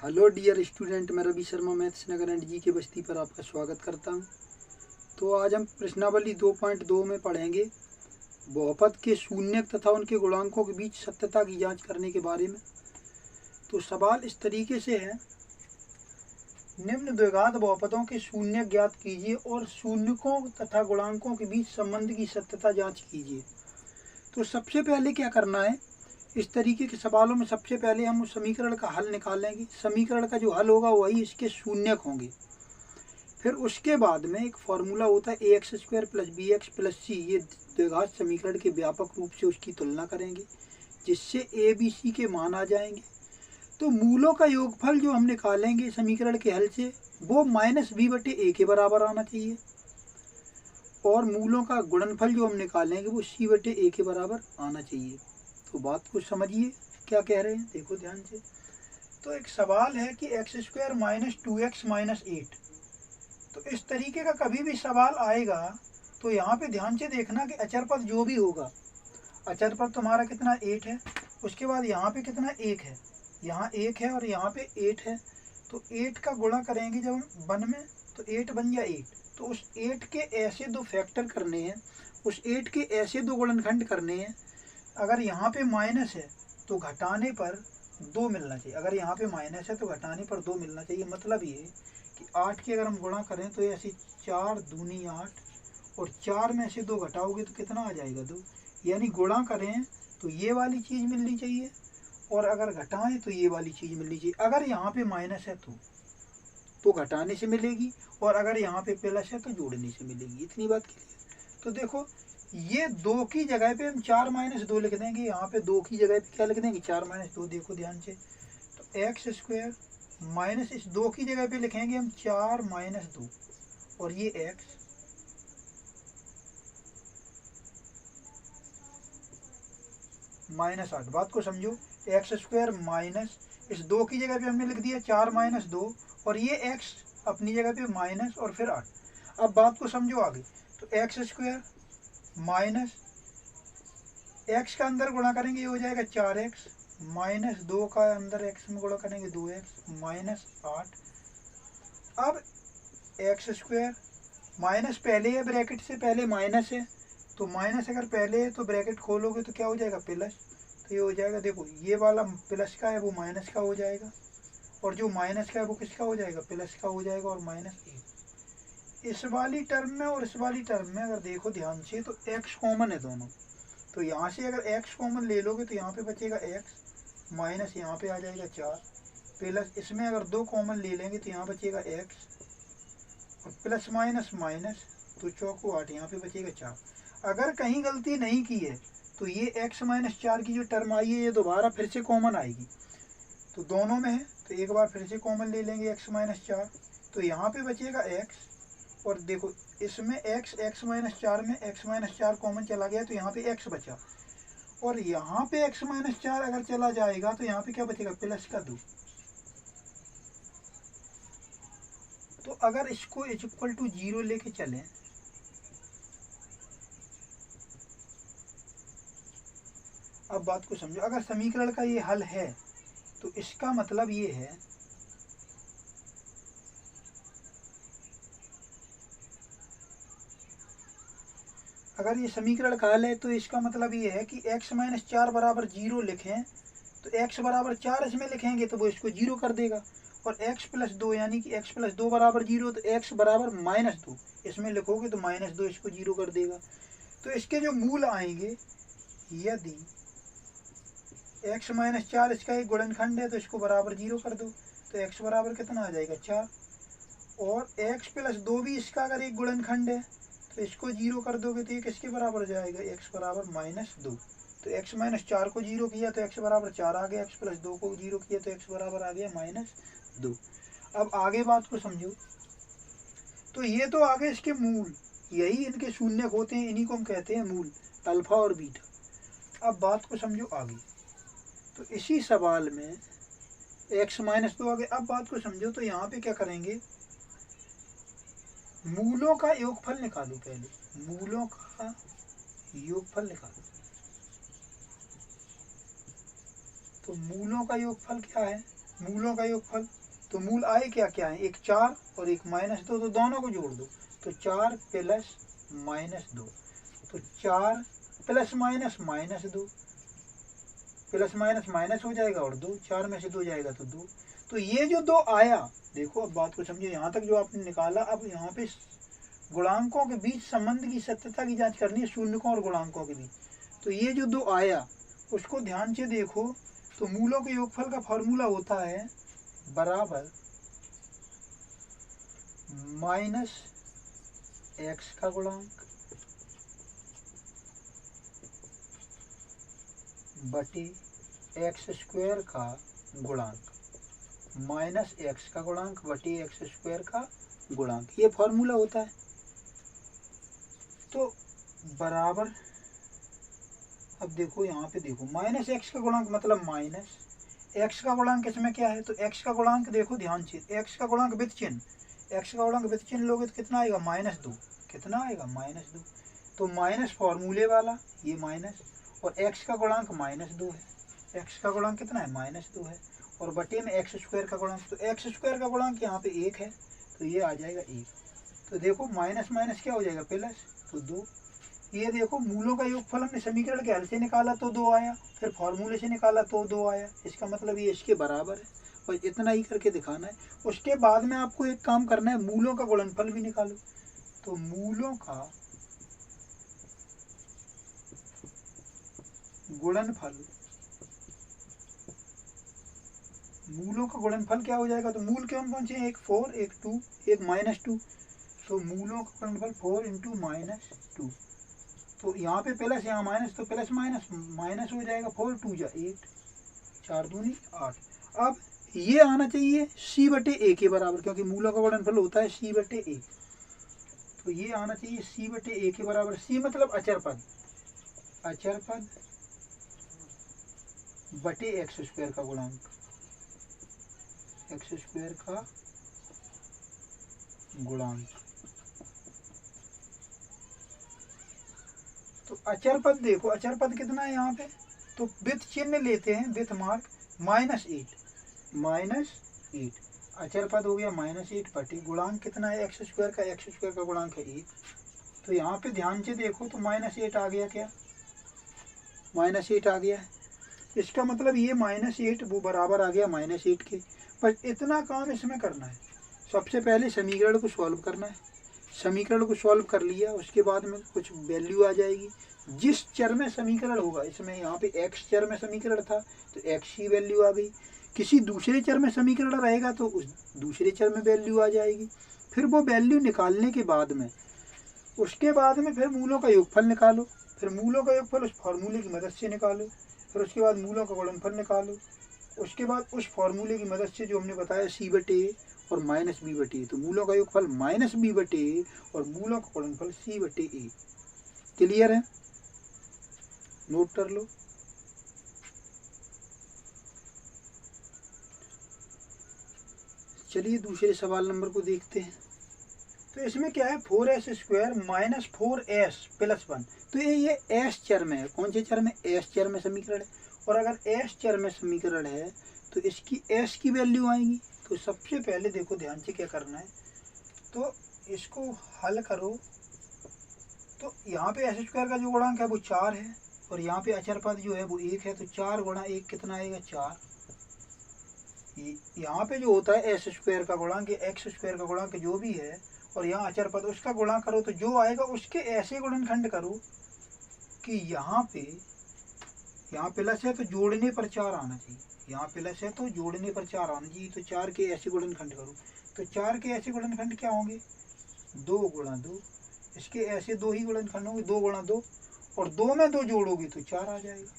Hello dear student, मैं Ravi Sharma maths Nagar and G K Basti पर आपका स्वागत करता हूं। तो आज हम प्रश्नावली 2.2 में पढ़ेंगे बहुपद के शून्यक तथा उनके गुणांकों के बीच सत्यता की जांच करने के बारे में। तो सवाल इस तरीके से है, निम्न द्विघात बहुपदों के शून्यक ज्ञात कीजिए और शून्यकों तथा गुणांकों के बीच संबंध की सत्यता जांच कीजिए। तो सबसे पहले क्या करना है, इस तरीके के सवालों में सबसे पहले हम उस समीकरण का हल निकालेंगे। समीकरण का जो हल होगा वही इसके शून्यक होंगे। फिर उसके बाद में एक फॉर्मूला होता है ax² + bx + c। ये द्विघात समीकरण के व्यापक रूप से उसकी तुलना करेंगे, जिससे a b c के मान आ जाएंगे। तो मूलों का योगफल जो हम निकालेंगे समीकरण के हल से, वो -b/a के बराबर आना चाहिए, और मूलों का गुणनफल जो हम निकालेंगे वो c/a के बराबर आना चाहिए। तो बात को समझिए क्या कह रहे हैं, देखो ध्यान से। तो एक सवाल है कि x² - 2x - 8। तो इस तरीके का कभी भी सवाल आएगा तो यहाँ पे ध्यान से देखना कि अचर पद जो भी होगा, अचर पद तुम्हारा कितना 8 है, उसके बाद यहाँ पे कितना 1 है, यहाँ 1 है और यहाँ पे 8 है। तो 8 का गुणा करेंगे जब हम 1 में, तो 8 बन गया 8। तो उस 8 के ऐसे दो फैक्टर करने हैं, उस 8 के ऐसे दो गुणनखंड करने हैं। अगर यहाँ पे माइनस है तो घटाने पर 2 मिलना चाहिए, अगर यहाँ पे माइनस है तो घटाने पर 2 मिलना चाहिए। मतलब ये कि 8 के अगर हम गुणा करें तो ऐसे 4 दूनी 8, और 4 में से 2 घटाओगे तो कितना आ जाएगा 2। यानी गुणा करें तो ये वाली चीज़ मिलनी चाहिए, और अगर घटाएं तो ये वाली चीज़ मिलनी चाहिए। अगर यहाँ पे माइनस है तो घटाने से मिलेगी, और अगर यहाँ पे प्लस है तो जोड़ने से मिलेगी। इतनी बात क्लियर। तो देखो, ये 2 की जगह पे हम 4 - 2 लिख देंगे, यहाँ पे 2 की जगह पे क्या लिख देंगे 4 - 2। देखो ध्यान से, तो x² माइनस इस 2 की जगह पे लिखेंगे हम 4 - 2, और ये x -8। बात को समझो, x² माइनस इस 2 की जगह पे हमने लिख दिया 4 - 2, और ये x अपनी जगह पे माइनस और फिर 8। अब बात को समझो आगे। तो x² माइनस x का अंदर गुणा करेंगे, ये हो जाएगा 4x, माइनस 2 का अंदर x में गुणा करेंगे 2x, -8। अब x² माइनस पहले है, ब्रैकेट से पहले माइनस है, तो माइनस अगर पहले है तो ब्रैकेट खोलोगे तो क्या हो जाएगा प्लस। तो ये हो जाएगा, देखो ये वाला प्लस का है वो माइनस का हो जाएगा, और जो माइनस का है वो किसका हो जाएगा, प्लस का हो जाएगा, और -1। इस वाली टर्म में और इस वाली टर्म में अगर देखो ध्यान से तो x कॉमन है दोनों। तो यहाँ से अगर x कॉमन ले लोगे तो यहाँ पे बचेगा x, माइनस यहाँ पे आ जाएगा 4, प्लस इसमें अगर 2 कॉमन ले लेंगे तो यहाँ बचेगा x, और प्लस माइनस माइनस, तो 4 को 8, यहाँ पे बचेगा 4। अगर कहीं गलती नहीं की है तो ये x - 4 की जो टर्म आई है ये दोबारा फिर से कॉमन आएगी। तो दोनों में है तो एक बार फिर से कॉमन ले लेंगे x - 4, तो यहाँ पे बचेगा x, और देखो इसमें x - 4 में x - 4 कॉमन चला गया तो यहाँ पे x बचा, और यहाँ पे x - 4 अगर चला जाएगा तो यहाँ पे क्या बचेगा, प्लस का 2। तो अगर इसको = 0 लेके चलें, अब बात को समझो, अगर समीकरण का ये हल है तो इसका मतलब ये है अगर ये समीकरण का हल है तो इसका मतलब ये है कि x - 4 बराबर 0 लिखें तो x बराबर 4 इसमें लिखेंगे तो वो इसको 0 कर देगा, और x + 2 यानी कि x + 2 बराबर 0, तो x बराबर -2 इसमें लिखोगे तो -2 इसको 0 कर देगा। तो इसके जो मूल आएंगे, यदि x - 4 इसका एक गुणनखंड है तो इसको बराबर 0 कर दो, तो x बराबर कितना आ जाएगा 4, और x + 2 भी इसका अगर एक गुणनखंड है तो इसको 0 कर दोगे तो ये किसके बराबर हो जाएगा, x बराबर -2। तो x - 4 को 0 किया तो x बराबर 4 आ गया, x + 2 को 0 किया तो x बराबर आ गया -2। अब आगे बात को समझो। तो ये तो आगे इसके मूल, यही इनके शून्यक होते हैं, इन्हीं को हम कहते हैं मूल, अल्फा और बीटा। अब बात को समझो आगे। तो इसी सवाल में x - 2 आगे। अब बात को समझो, तो यहाँ पे क्या करेंगे, मूलों का योगफल निकालो। पहले मूलों का योगफल निकालो। तो मूलों का योगफल क्या है, मूलों का योगफल। तो मूल आए क्या क्या है, एक 4 और एक -2, तो दोनों को जोड़ दो। तो 4 प्लस -2, तो 4 प्लस -2, प्लस माइनस माइनस हो जाएगा और 2, 4 में से 2 जाएगा तो 2। तो ये जो 2 आया, देखो अब बात को समझो, यहाँ तक जो आपने निकाला, अब यहाँ पे गुणांकों के बीच संबंध की सत्यता की जांच करनी है, शून्यकों और गुणांकों के बीच। तो ये जो 2 आया उसको ध्यान से देखो। तो मूलों के योगफल का फॉर्मूला होता है बराबर -x का गुणांक बटे x² का गुणांक, -x का गुणांक बटे x² का गुणांक, ये फॉर्मूला होता है। तो बराबर, अब देखो यहाँ पे देखो, -x का गुणांक मतलब माइनस x का गुणांक, इसमें क्या है, तो x का गुणांक देखो ध्यान से, x का गुणांक विद चिन्ह, x का गुणांक विद चिन्ह लोगे तो कितना आएगा, -2, कितना आएगा, -2। तो माइनस फॉर्मूले वाला ये माइनस, और x का गुणांक -2 है, x का गुणांक कितना है, -2 है, और बटे में x² का गुणांक, तो x² का गुणांक यहाँ पे 1 है, तो ये आ जाएगा 1। तो देखो माइनस माइनस क्या हो जाएगा, प्लस, तो 2। ये देखो मूलों का योगफल हमने समीकरण के हल से निकाला तो 2 आया, फिर फॉर्मूले से निकाला तो 2 आया, इसका मतलब ये इसके बराबर है, और इतना ही करके दिखाना है। उसके बाद में आपको एक काम करना है, मूलों का गुणनफल भी निकालो। तो मूलों का गुणनफल, मूलों का गुणनफल क्या हो जाएगा, तो मूल कौन कौन से हैं, एक 4, एक 2, एक -2, तो मूलों का गुणनफल 4 × -2, तो यहाँ पे प्लस यहाँ माइनस, तो प्लस माइनस माइनस हो जाएगा, 4 2 जा 8, 4 दूनी 8। अब ये आना चाहिए c/a के बराबर, क्योंकि मूलों का गुणनफल होता है c/a, तो ये आना चाहिए c/a के बराबर। c मतलब अचर पद, अचर पद बटे x² का गुणांक, x² का गुणांक। तो अचर पद देखो, अचर पद कितना है यहाँ पे, तो विथ चिन्ह लेते हैं, विथ मार्क, -8, अचर पद हो गया -8 बटे गुणांक कितना है, x² का, x² का गुणांक है 1। तो यहाँ पे ध्यान से देखो तो -8 आ गया, क्या -8 आ गया है, इसका मतलब ये -8 वो बराबर आ गया -8 के। पर इतना काम इसमें करना है, सबसे पहले समीकरण को सॉल्व करना है, समीकरण को सॉल्व कर लिया, उसके बाद में कुछ वैल्यू आ जाएगी, जिस चर में समीकरण होगा, इसमें यहाँ पे x चर में समीकरण था तो x की वैल्यू आ गई, किसी दूसरे चर में समीकरण रहेगा तो उस दूसरे चर में वैल्यू आ जाएगी। फिर वो वैल्यू निकालने के बाद में, उसके बाद में फिर मूलों का योगफल निकालो, फिर मूलों का योगफल उस फॉर्मूले की मदद से निकालो, फिर उसके बाद मूलों का गुणनफल निकालो, उसके बाद उस फॉर्मूले की मदद से जो हमने बताया c/a और -b/a, तो मूलों का योगफल -b/a और मूलों का गुणनफल c/a। क्लियर है, नोट कर लो। चलिए दूसरे सवाल नंबर को देखते हैं। तो इसमें क्या है, 4s² - 4s + 1, तो ये s चर में है, कौन से चर में, s चर में समीकरण है, और अगर s चर में समीकरण है तो इसकी s की वैल्यू आएगी। तो सबसे पहले देखो ध्यान से क्या करना है, तो इसको हल करो, तो यहाँ पे s² का जो गुणांक है वो 4 है, और यहाँ पे अचर पद जो है वो 1 है, तो 4 × 1 कितना आएगा, 4। यहाँ पे जो होता है s² का गुणांक, x² का गुणांक जो भी है, और यहाँ अचर पद, उसका गुणा करो, तो जो आएगा उसके ऐसे गुणनखंड करो कि यहाँ पे, यहाँ प्लस है तो जोड़ने पर 4 आना चाहिए, यहाँ प्लस है तो जोड़ने पर 4 आना चाहिए, तो 4 के ऐसे गुणनखंड करो, तो 4 के ऐसे गुणनखंड क्या होंगे, 2 × 2, इसके ऐसे 2 ही गुणनखंड होंगे, 2 × 2, और 2 में 2 जोड़ोगे तो 4 आ जाएगा।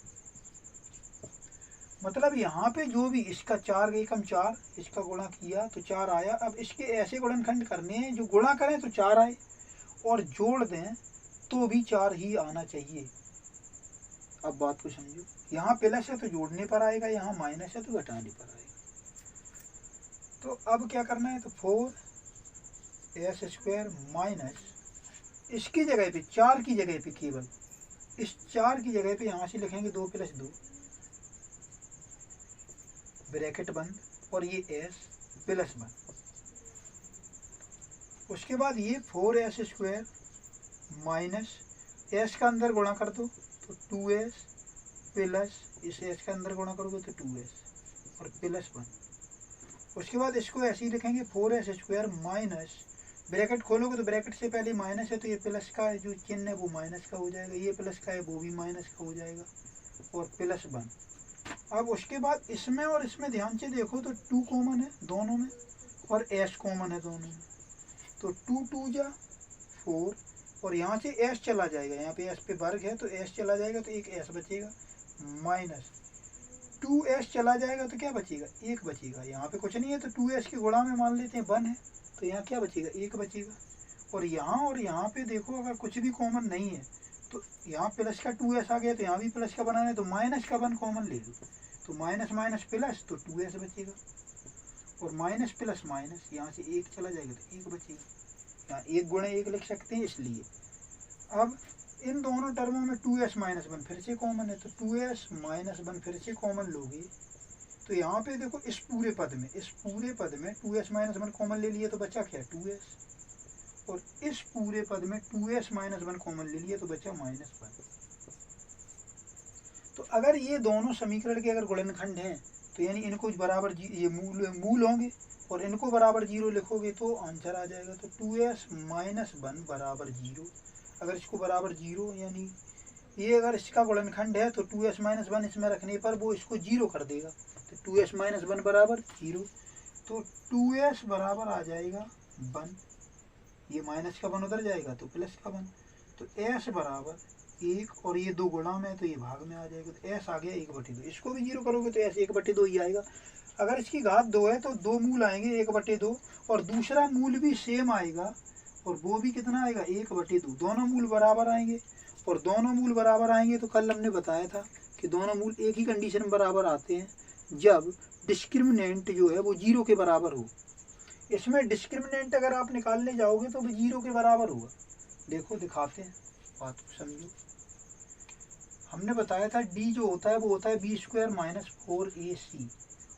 मतलब यहाँ पे जो भी इसका 4 एकम 4, इसका गुणा किया तो 4 आया। अब इसके ऐसे गुणनखंड करने हैं जो गुणा करें तो 4 आए, और जोड़ दें तो भी 4 ही आना चाहिए। अब बात को समझो, यहाँ प्लस है तो जोड़ने पर आएगा, यहाँ माइनस है तो घटाने पर आएगा। तो अब क्या करना है, तो 4s² माइनस, इसकी जगह पे 4 की जगह पे, केवल इस 4 की जगह पे यहाँ से लिखेंगे 2 + 2 ब्रैकेट बंद, और ये एस प्लस 1। उसके बाद ये 4s स्क्वायर माइनस एस का अंदर गुणा कर दो तो 2s प्लस इस एस का अंदर गुणा करोगे तो 2s और प्लस 1। उसके बाद इसको ऐसे ही लिखेंगे 4s स्क्वायर माइनस, ब्रैकेट खोलोगे तो ब्रैकेट से पहले माइनस है तो ये प्लस का जो चिन्ह है वो माइनस का हो जाएगा, ये प्लस का है वो भी माइनस का हो जाएगा और प्लस 1। अब उसके बाद इसमें और इसमें ध्यान से देखो तो 2 कॉमन है दोनों में और s कॉमन है दोनों में, तो 2 2 जा 4 और यहाँ से s चला जाएगा, यहाँ पे s पे वर्ग है तो s चला जाएगा तो एक s बचेगा माइनस 2s चला जाएगा तो क्या बचेगा, 1 बचेगा। यहाँ पे कुछ नहीं है तो 2s के गुणा में मान लेते हैं 1 है तो यहाँ क्या बचेगा, 1 बचेगा। और यहाँ पे देखो अगर कुछ भी कॉमन नहीं है तो यहाँ प्लस का 2s आ गया तो यहाँ भी प्लस का बनाना है तो माइनस का 1 कॉमन ले लो तो माइनस माइनस प्लस तो 2s बचेगा और माइनस प्लस माइनस यहाँ से 1 चला जाएगा तो 1 बचेगा। यहाँ 1 गुणे 1 लिख सकते हैं इसलिए। अब इन दोनों टर्मों में 2s माइनस 1 फिर से कॉमन है तो 2s माइनस 1 फिर से कॉमन लोगे तो यहाँ पे देखो इस पूरे पद में 2s माइनस 1 कॉमन ले लिए तो बचा क्या, 2s और इस पूरे पद में 2s माइनस 1 कॉमन ले लिया तो बचा माइनस 1। तो अगर ये दोनों समीकरण के अगर गुणनखंड हैं तो यानी इनको बराबर ये मूल होंगे और इनको बराबर 0 लिखोगे तो आंसर आ जाएगा। तो 2s माइनस 1 बराबर 0, अगर इसको बराबर 0 यानी ये अगर इसका गुणनखंड है तो 2s माइनस 1 इसमें रखने पर वो इसको 0 कर देगा तो 2s माइनस 1 बराबर 0। तो 2s बराबर आ जाएगा 1, ये माइनस का 1 उधर जाएगा तो प्लस का 1, तो s बराबर 1 और ये 2 गुणा में तो ये भाग में आ जाएगा तो s आ गया 1/2। इसको भी 0 करोगे तो s 1/2 ही आएगा। अगर इसकी घात 2 है तो 2 मूल आएंगे 1/2 और दूसरा मूल भी सेम आएगा और वो भी कितना आएगा 1/2। दोनों मूल बराबर आएंगे और दोनों मूल बराबर आएंगे तो कल हमने बताया था कि दोनों मूल एक ही कंडीशन में बराबर आते हैं जब डिस्क्रिमिनेंट जो है वो 0 के बराबर हो। इसमें डिस्क्रिमिनेंट अगर आप निकालने जाओगे तो वो 0 के बराबर होगा। देखो दिखाते हैं, बात को समझो। हमने बताया था d जो होता है वो होता है b स्क्वायर माइनस 4ac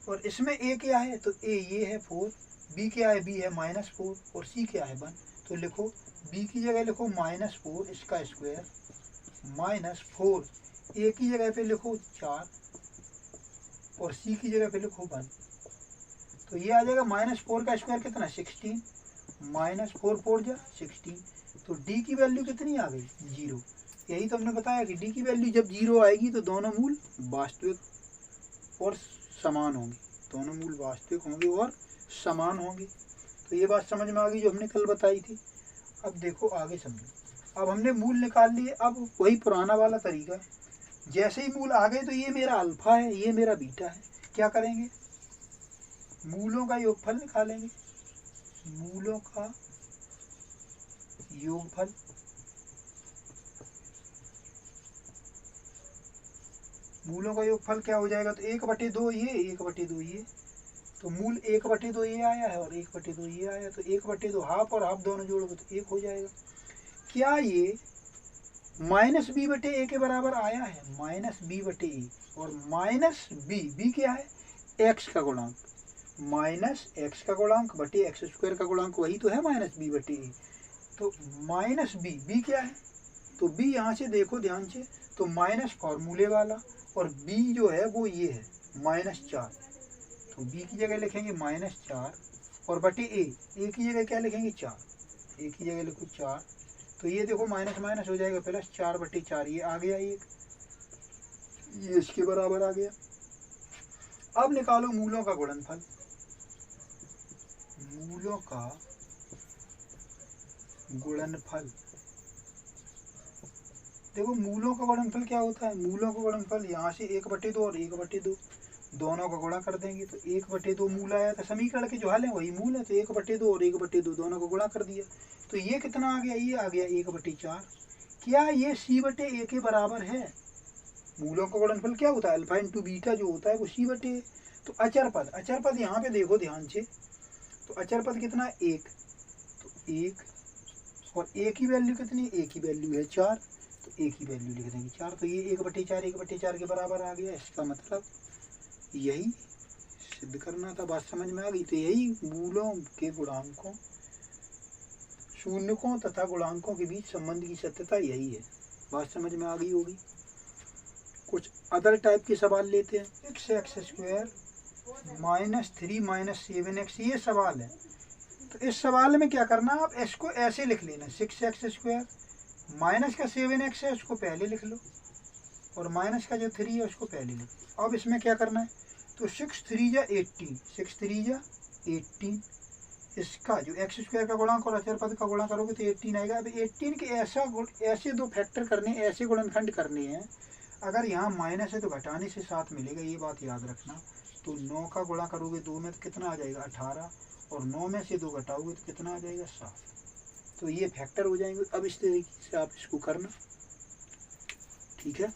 और इसमें a क्या है तो a ये है 4, b क्या है b है माइनस 4 और c क्या है 1। तो लिखो b की जगह लिखो माइनस 4 इसका स्क्वायर माइनस 4, a की जगह पे लिखो 4 और c की जगह पे लिखो 1। तो ये आ जाएगा माइनस 4 का स्क्वायर कितना 16, माइनस 4 4 जा 16। तो d की वैल्यू कितनी आ गई 0। यही तो हमने बताया कि d की वैल्यू जब 0 आएगी तो दोनों मूल वास्तविक और समान होंगे, दोनों मूल वास्तविक होंगे और समान होंगे। तो ये बात समझ में आ गई जो हमने कल बताई थी। अब देखो आगे समझो। अब हमने मूल निकाल लिए, अब वही पुराना वाला तरीका है, जैसे ही मूल आ गए तो ये मेरा अल्फा है ये मेरा बीटा है, क्या करेंगे मूलों का योगफल निकालेंगे। मूलों का योगफल क्या हो जाएगा तो 1/2 ये 1/2 ये, तो मूल 1/2 ये आया है और 1/2 ये आया तो 1/2 हाफ और हाफ दोनों जोड़ोगे तो 1 हो जाएगा। क्या ये माइनस b/a के बराबर आया है, माइनस b/a और माइनस b क्या है x का गुणांक, माइनस x का गुणांक बटे x स्क्वायर का गुणांक वही तो है माइनस b/a। तो माइनस b क्या है तो b यहाँ से देखो ध्यान से तो माइनस फॉर्मूले वाला और b जो है वो ये है -4, तो b की जगह लिखेंगे -4 और बटे a की जगह क्या लिखेंगे 4, a की जगह लिखो 4। तो ये देखो माइनस माइनस हो जाएगा प्लस 4/4, ये आ गया ये इसके बराबर आ गया। अब निकालो मूलों का गुणनफल। मूलों का गुणनफल देखो मूलों का गुणनफल क्या होता है, मूलों का गुणनफल यहाँ से 1/2 और 1/2 दोनों का गुणा कर देंगे तो 1/2 मूल आया था, समीकरण के जो हल है वही मूल है तो 1/2 और 1/2 दोनों को गुणा कर दिया तो ये कितना आ गया, ये आ गया 1/4। क्या ये c/a के बराबर है। मूलों का गुणनफल क्या होता है अल्फा इंटू बीटा जो होता है वो c/a। तो अचर पद यहाँ पे देखो ध्यान से, तो अचर पद कितना है 1, तो 1 और a की वैल्यू कितनी, a की वैल्यू है 4 तो a की वैल्यू लिख देंगे 4, तो ये 1/4 के बराबर आ गया। इसका मतलब यही सिद्ध करना था। बात समझ में आ गई? तो यही मूलों के गुणांकों, शून्यकों तथा गुणांकों के बीच संबंध की सत्यता यही है। बात समझ में आ गई होगी। कुछ अदर टाइप के सवाल लेते हैं। x² -3 -7x, ये सवाल है। तो इस सवाल में क्या करना, आप s को ऐसे लिख लेना, 6x² माइनस का 7x है उसको पहले लिख लो, और माइनस का जो 3 है उसको पहले लिख लो। अब इसमें क्या करना है, तो 6 3 जा 18, 6 3 जा 18, इसका जो x² का गुणांक और अचर पद का गुणा करोगे तो 18 आएगा। अब 18 के ऐसे दो फैक्टर करने, ऐसे गुणनखंड करने हैं, अगर यहाँ माइनस है तो घटाने से 7 मिलेगा, ये बात याद रखना। तो 9 का गुणा करोगे 2 में तो कितना आ जाएगा 18, और 9 में से 2 घटाओगे तो कितना आ जाएगा 7। तो ये फैक्टर हो जाएंगे। अब इस तरीके से आप इसको करना, ठीक है।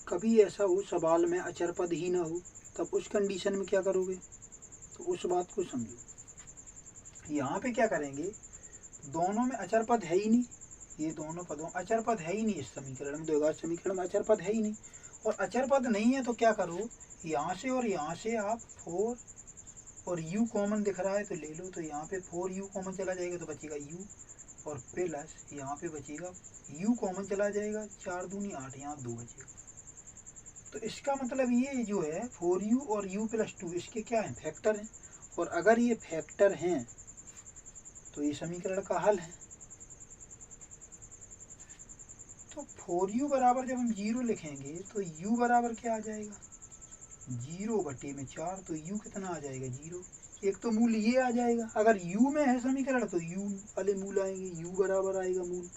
कभी ऐसा हो सवाल में अचर पद ही ना हो, तब उस कंडीशन में क्या करोगे, तो उस बात को समझो। यहाँ पे क्या करेंगे, दोनों में अचर पद है ही नहीं, ये दोनों पदों अचर पद है ही नहीं। इस समीकरण में, द्विघात समीकरण में अचर पद है ही नहीं, और अचर पद नहीं है तो क्या करो, यहाँ से और यहाँ से आप 4 और u कॉमन दिख रहा है तो ले लो। तो यहाँ पे 4u कॉमन चला जाएगा तो बचेगा u, और प्लस यहाँ पे बचेगा u कॉमन चला जाएगा, 4 दूनी 8, यहाँ 2 बचेगा। तो इसका मतलब ये जो है 4u और u + 2 इसके क्या है, फैक्टर हैं। और अगर ये फैक्टर हैं तो ये समीकरण का हल है। तो 4u बराबर जब हम 0 लिखेंगे तो u बराबर क्या आ जाएगा, 0/4। तो u कितना आ जाएगा 0। एक तो मूल ये आ जाएगा, अगर u में है समीकरण तो u वाले मूल आएंगे, u बराबर आएगा मूल।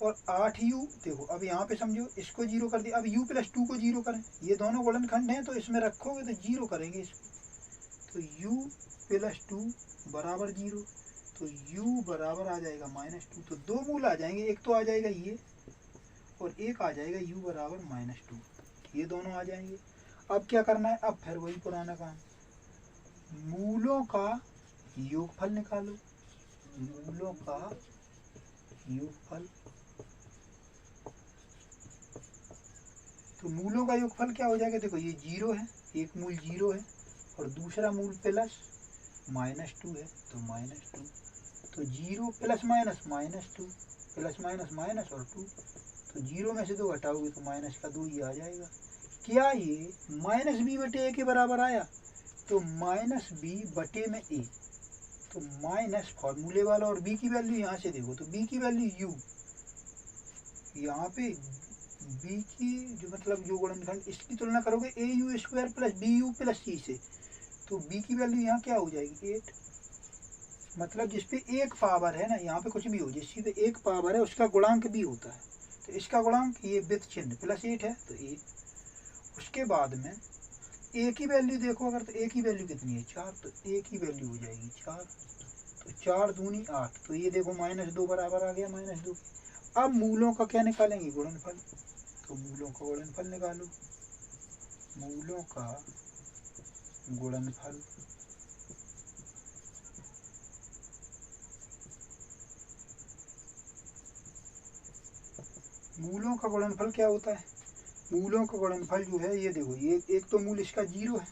और 8u, देखो अब यहाँ पे समझो इसको 0 कर दिया। अब u + 2 को 0 करें, ये दोनों गुणनखंड हैं तो इसमें रखोगे तो 0 करेंगे इसको। तो u + 2 बराबर 0, तो u बराबर आ जाएगा -2। तो दो मूल आ जाएंगे, एक तो आ जाएगा ये और एक आ जाएगा u बराबर -2, ये दोनों आ जाएंगे। अब क्या करना है, अब फिर वही पुराना काम, मूलों का योगफल निकालो, मूलों का योगफल। तो मूलों का योगफल क्या हो जाएगा, देखो ये 0 है, एक मूल 0 है और दूसरा मूल प्लस -2 है, तो -2। तो 0 + -2 + माइनस और 2, तो 0 में से 2 घटाओगे तो -2 ही आ जाएगा। क्या ये -b/a के बराबर आया, तो -b/a, तो माइनस फॉर्मूले वाला, और b की वैल्यू यहाँ से देखो, तो b की वैल्यू u, यहाँ पे b की जो मतलब जो गुणनखंड, इसकी तुलना करोगे au² + bu + c से, तो b की वैल्यू यहाँ क्या हो जाएगी 8। मतलब जिसपे एक पावर है ना, यहाँ पे कुछ भी हो, जिस पे एक पावर है उसका गुणांक भी होता है। तो इसका गुणांक ये विद चिन्ह +8 है, तो 8। उसके बाद में a की वैल्यू देखो अगर, तो a की वैल्यू कितनी है 4, तो a की वैल्यू हो जाएगी 4, तो 4 दूनी 8, तो ये देखो -2 बराबर आ गया -2 के। अब मूलों का क्या निकालेंगे, गुणनफल। तो मूलों का गुणनफल निकालो, मूलों का गुणनफल। मूलों का गुणनफल क्या होता है, मूलों का गुणनफल जो है ये देखो, ये एक तो मूल इसका 0 है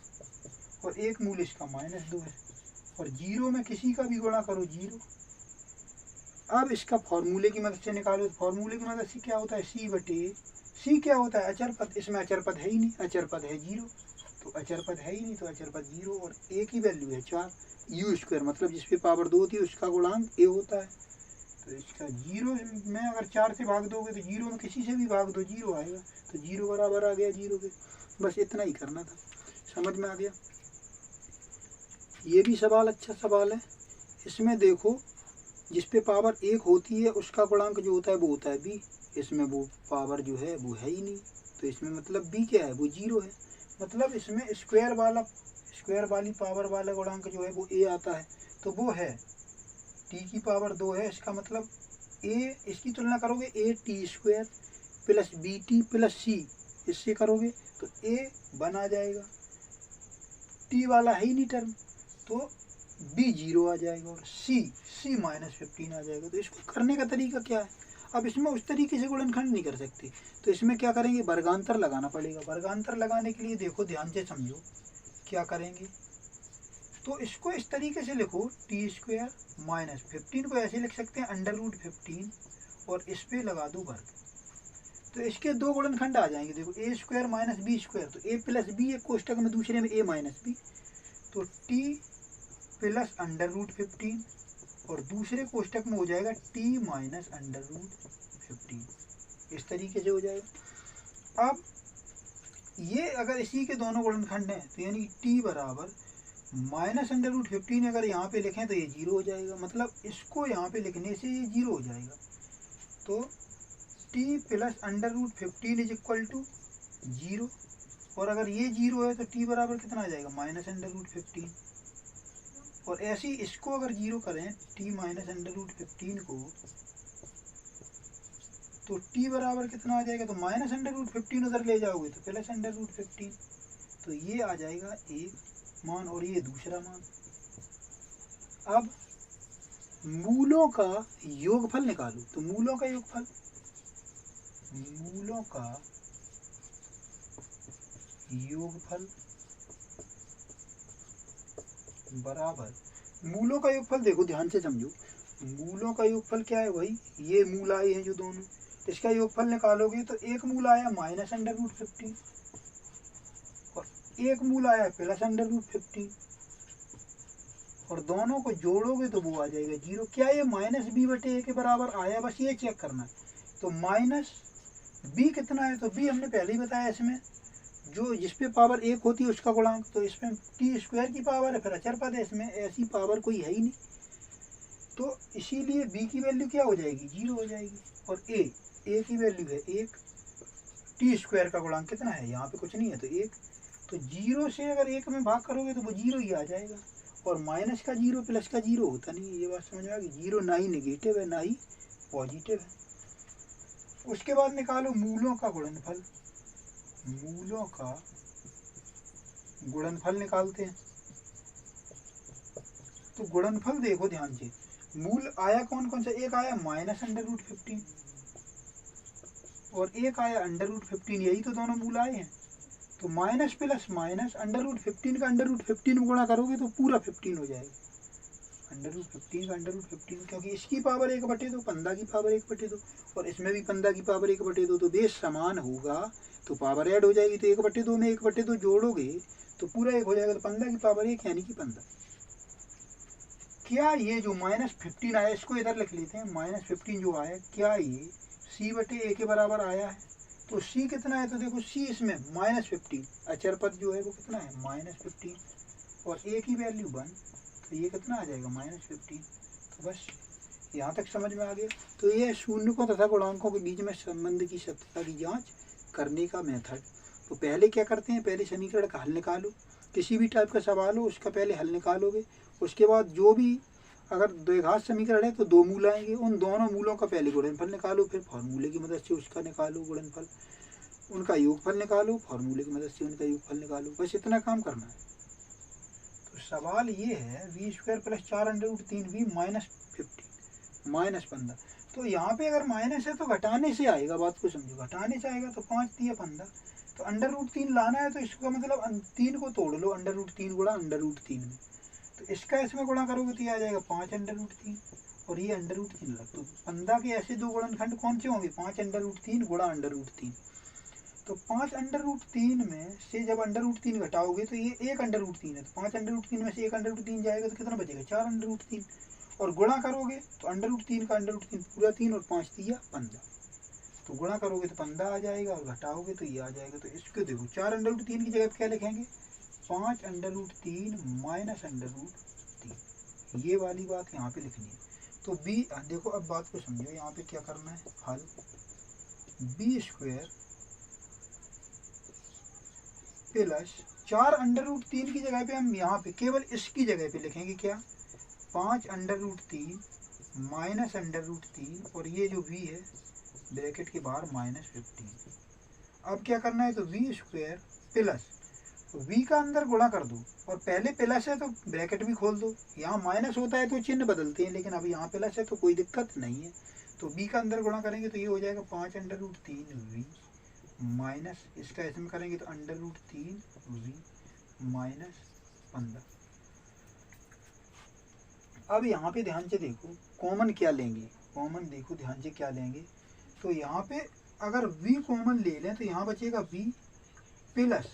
और एक मूल इसका -2 है, और 0 में किसी का भी गुणा करो 0। अब इसका फॉर्मूले की मदद से निकालो, फॉर्मूले की मदद से क्या होता है, c क्या होता है, अचर पद। इसमें अचर पद है ही नहीं, अचर पद है 0, तो अचर पद है ही नहीं, तो अचर पद 0, और a की वैल्यू है 4, u² मतलब जिसपे पावर 2 होती है उसका गुणांक a होता है। तो इसका 0 में अगर 4 से भाग दोगे तो 0 में किसी से भी भाग दो 0 आएगा, तो 0 बराबर आ गया 0 के। बस इतना ही करना था, समझ में आ गया। ये भी सवाल अच्छा सवाल है। इसमें देखो जिस पे पावर 1 होती है उसका गुणांक जो होता है वो होता है b, इसमें वो पावर जो है वो है ही नहीं, तो इसमें मतलब b क्या है, वो 0 है। मतलब इसमें स्क्वायर वाली पावर वाला गुणांक जो है वो a आता है, तो वो है t की पावर 2 है। इसका मतलब a, इसकी तुलना करोगे at² + bt + c, इससे करोगे तो a बन आ जाएगा, t वाला है ही नहीं टर्म, तो बी 0 आ जाएगा और सी -15 आ जाएगा। तो इसको करने का तरीका क्या है? अब इसमें उस तरीके से गुणनखंड नहीं कर सकते, तो इसमें क्या करेंगे, वर्गांतर लगाना पड़ेगा। वर्गांतर लगाने के लिए देखो ध्यान से समझो क्या करेंगे। तो इसको इस तरीके से लिखो, t² -15 को ऐसे लिख सकते हैं √15 और इस पे लगा दो वर्ग। तो इसके दो गुणनखंड आ जाएंगे। देखो a² - b², तो a + b एक कोष्टक में, दूसरे में a - b, तो t + √15 और दूसरे कोष्टक में हो जाएगा t - √15। इस तरीके से हो जाएगा। अब ये अगर इसी के दोनों गुणनखंड हैं तो यानी t बराबर -√15 अगर यहाँ पे लिखें तो ये 0 हो जाएगा। मतलब इसको यहाँ पे लिखने से ये 0 हो जाएगा। तो t + √15 = 0, और अगर ये 0 है तो t बराबर कितना आ जाएगा, -√15। और ऐसे ही इसको अगर 0 करें t -√15 को, तो t बराबर कितना आ जाएगा, तो -√15 उधर ले जाओगे तो +√15। तो ये आ जाएगा एक मान और ये दूसरा मान। अब मूलों का योगफल निकालो। तो मूलों का योगफल बराबर, मूलों का योगफल देखो ध्यान से समझो। मूलों का योगफल क्या है, वही ये मूल आए हैं जो दोनों, इसका योगफल निकालोगे तो एक मूल आया -√15 और एक मूल आया +√15, और दोनों को जोड़ोगे तो वो आ जाएगा 0। क्या ये -b/a के बराबर आया, बस ये चेक करना है। तो -b कितना है, तो b हमने पहले ही बताया, इसमें जो जिस पे पावर 1 होती है उसका गुणांक, तो इसमें t² की पावर है, फिर अचर पद है, इसमें ऐसी पावर कोई है ही नहीं। तो इसीलिए b की वैल्यू क्या हो जाएगी, 0 हो जाएगी। और a की वैल्यू है 1, t² का गुणांक कितना है, यहाँ पे कुछ नहीं है तो 1, तो 0 से अगर 1 में भाग करोगे तो वो 0 ही आ जाएगा। और माइनस का 0 प्लस का 0 होता नहीं है, ये बात समझ में आ गई। 0 ना ही नेगेटिव है ना ही पॉजिटिव है। उसके बाद निकालो मूलों का गुणनफल। मूलों का गुणनफल निकालते हैं। तो गुणनफल देखो ध्यान से, मूल आया कौन कौन सा, एक आया -√15 और एक आया √15, यही तो दोनों मूल आए हैं। तो माइनस प्लस माइनस √15 का √15 में गुणा करोगे तो पूरा 15 हो जाएगा। √15 का √15, क्योंकि इसकी पावर 1/2, 15 की पावर 1/2, और इसमें भी 15 की पावर 1/2, तो बेस समान होगा तो पावर ऐड हो जाएगी। तो 1/2 में 1/2 जोड़ोगे तो पूरा 1 हो जाएगा। तो 15 की पावर 1 यानी कि 15। क्या ये जो -15 आया, इसको इधर लिख लेते हैं, -15 जो आया, क्या ये c/a के बराबर आया है? तो c कितना है, तो देखो c इसमें -15, अचर पद जो है वो कितना है, -15, और a की वैल्यू 1, तो ये कितना आ जाएगा, -15। तो बस यहाँ तक समझ में आ गया। तो ये शून्यों तथा गुणांकों के बीच में संबंध की सत्यता की जांच करने का मेथड। तो पहले क्या करते हैं, पहले समीकरण का हल निकालो। किसी भी टाइप का सवाल हो उसका पहले हल निकालोगे। उसके बाद जो भी अगर द्विघात समीकरण है तो 2 मूल आएंगे, उन दोनों मूलों का पहले गुणनफल निकालो, फिर फॉर्मूले की मदद से उसका निकालो गुणनफल, उनका योगफल निकालो, फॉर्मूले की मदद से उनका योगफल निकालो। बस इतना काम करना है। तो सवाल ये है v² + 4√3 v -15 तो यहाँ पे अगर माइनस है तो घटाने से आएगा, बात को समझो, घटाने से आएगा। तो 5 × 15, तो √3 लाना है तो इसका मतलब 3 को तोड़ लो, √3 गुणा √3 में, तो इसका इसमें गुणा करोगे तो ये आ जाएगा 5 √3 और ये √3 लग। तो 15 के ऐसे दो गुणनखंड कौन से होंगे, 5 √3 गुणा √3। तो 5 √3 में से जब √3 घटाओगे तो ये 1 √3 है, तो 5 √3 में से 1 √3 जाएगा तो कितना बचेगा, 4 √3, और गुणा करोगे तो √3 का √3 पूरा 3 और 5 दिया 15, तो गुणा करोगे तो 15 आ जाएगा और घटाओगे तो ये आ जाएगा। तो इसको देखो 4 √3 की जगह क्या लिखेंगे, 5 √3 माइनस √3, ये वाली बात यहाँ पे लिखनी है। तो b देखो, अब बात को समझो, यहाँ पे क्या करना है, हल b² प्लस 4 √3 की जगह पे हम यहाँ पे केवल इसकी जगह पे लिखेंगे क्या, 5 √3 माइनस √3 और ये जो v है ब्रैकेट के बाहर -15। अब क्या करना है, तो v² प्लस तो v का अंदर गुणा कर दो, और पहले प्लस है तो ब्रैकेट भी खोल दो। यहाँ माइनस होता है तो चिन्ह बदलते हैं, लेकिन अब यहाँ प्लस है तो कोई दिक्कत नहीं है। तो v का अंदर गुणा करेंगे तो ये हो जाएगा 5√3v माइनस, इसका इसमें करेंगे तो √3v माइनस 15। अब यहाँ पे ध्यान से देखो कॉमन क्या लेंगे, कॉमन देखो ध्यान से क्या लेंगे। तो यहाँ पे अगर v कॉमन ले लें तो यहाँ बचेगा v प्लस,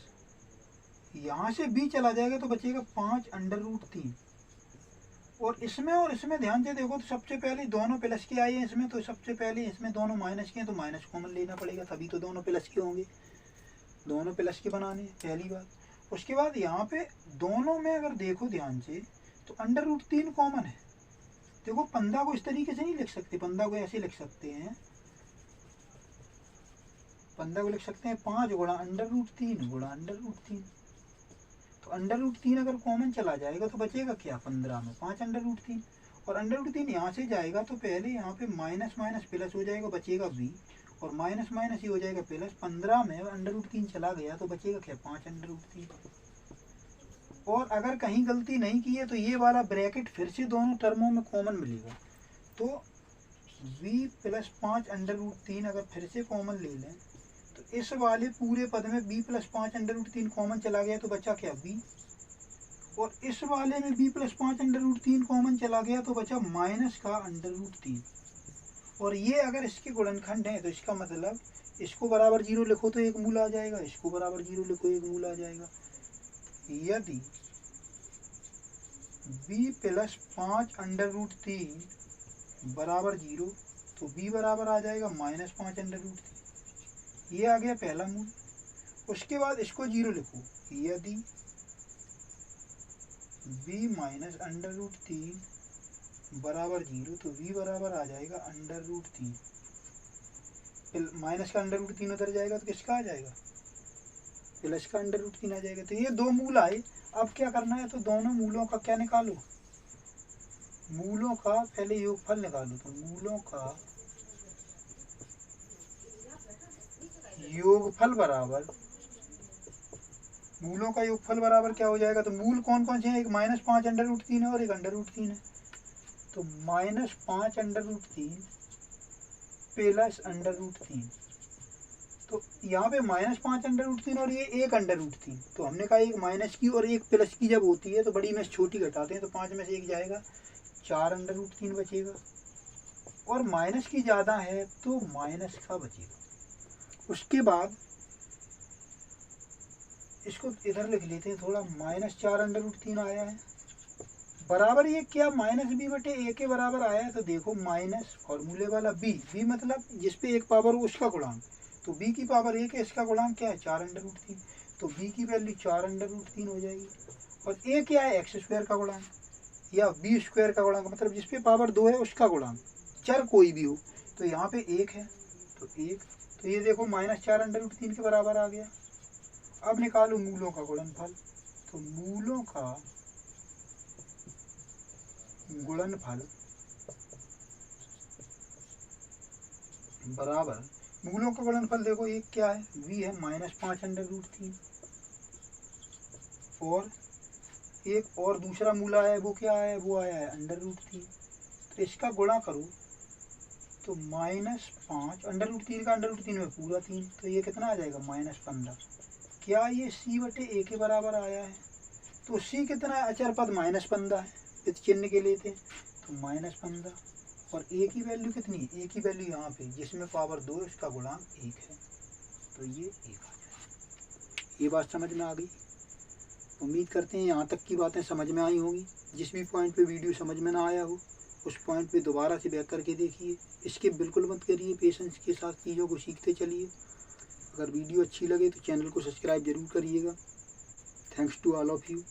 यहाँ से b चला जाएगा तो बचेगा 5√3। और इसमें ध्यान से देखो तो सबसे पहले दोनों प्लस के आए हैं इसमें, तो सबसे पहले इसमें दोनों माइनस के हैं तो माइनस कॉमन लेना पड़ेगा, तभी तो दोनों प्लस के होंगे। दोनों प्लस के बनाने पहली बात। उसके बाद यहाँ पे दोनों में अगर देखो ध्यान से तो √3 कॉमन है। देखो 15 को इस तरीके से नहीं लिख सकते, 15 को ऐसे लिख सकते हैं, 15 को लिख सकते हैं 5 गुणा √3 गुणा √3। तो √3 अगर कॉमन चला जाएगा तो बचेगा क्या 15 में 5√3, और √3 यहाँ से जाएगा तो पहले यहाँ पे माइनस माइनस प्लस हो जाएगा, बचेगा v, और माइनस माइनस ही हो जाएगा प्लस। 15 में √3 चला गया तो बचेगा क्या 5√3। और अगर कहीं गलती नहीं की है तो ये वाला ब्रैकेट फिर से दोनों टर्मों में कॉमन मिलेगा। तो v प्लस 5√3 अगर फिर से कॉमन ले लें तो इस वाले पूरे पद में b प्लस 5√3 कॉमन चला गया तो बचा क्या b, और इस वाले में b प्लस 5√3 कॉमन चला गया तो बचा माइनस का √3। और ये अगर इसके गुणनखंड है तो इसका मतलब इसको बराबर 0 लिखो तो एक मूल आ जाएगा, इसको बराबर 0 लिखो एक मूल आ जाएगा। यदि b प्लस 5√3 बराबर 0 तो b बराबर आ जाएगा माइनस 5√3, ये आ गया पहला मूल। उसके बाद इसको 0 लिखो, यदि b माइनस √3 बराबर 0 तो v बराबर आ जाएगा √3, माइनस का √3 उधर जाएगा तो किसका आ जाएगा प्लस का √3 आ जाएगा। तो ये दो मूल आए। अब क्या करना है, तो दोनों मूलों का क्या निकालो, मूलों का पहले योगफल निकालो। तो मूलों का योगफल बराबर, मूलों का योगफल बराबर क्या हो जाएगा, तो मूल कौन कौन से हैं, एक माइनस 5√3 है और एक √3 है। तो माइनस 5√3 प्लस √3, तो यहाँ पे माइनस 5√3 और ये एक √3। तो हमने कहा एक माइनस की और एक प्लस की जब होती है तो बड़ी में छोटी घटाते हैं, तो 5 में से एक जाएगा 4√3 बचेगा, और माइनस की ज़्यादा है तो माइनस का बचेगा। उसके बाद इसको इधर लिख लेते हैं थोड़ा, माइनस 4√3 आया है बराबर ये क्या माइनस b बटे a के बराबर आया है। तो देखो माइनस फॉर्मूले वाला b मतलब जिस पे एक पावर हो उसका गुणांक, तो b की पावर 1 है, इसका गुणांक क्या है 4√3, तो b की वैल्यू 4√3 हो जाएगी। और a क्या है x² का गुणांक या b² का गुणांक, मतलब जिस पे पावर 2 है उसका गुणांक, चर कोई भी हो। तो यहाँ पे 1 है तो 1, तो ये देखो माइनस 4√3 के बराबर आ गया। अब निकालो मूलों का गुणनफल। तो मूलों का गुणनफल बराबर, मूलों का गुणनफल देखो एक क्या है v है माइनस 5√3, और एक और दूसरा मूल आया है वो क्या है, वो आया है √3। तो इसका गुणा करो तो माइनस 5 √3 का √3 में पूरा 3, तो ये कितना आ जाएगा -15। क्या ये c बटे a के बराबर आया है, तो c कितना है, अचर पद -15 है, इस चिन्ह के लेते हैं तो -15, और a की वैल्यू कितनी है, a की वैल्यू यहाँ पे जिसमें पावर 2 है उसका गुणांक 1 है, तो ये 1 आ जाएगा। ये बात समझ में आ गई। उम्मीद करते हैं यहाँ तक की बातें समझ में आई होंगी। जिस भी पॉइंट पे वीडियो समझ में ना आया हो उस पॉइंट पे दोबारा से बैक करके देखिए, इसके बिल्कुल मत करिए, पेशेंस के साथ चीज़ों को सीखते चलिए। अगर वीडियो अच्छी लगे तो चैनल को सब्सक्राइब जरूर करिएगा। Thanks to all of you.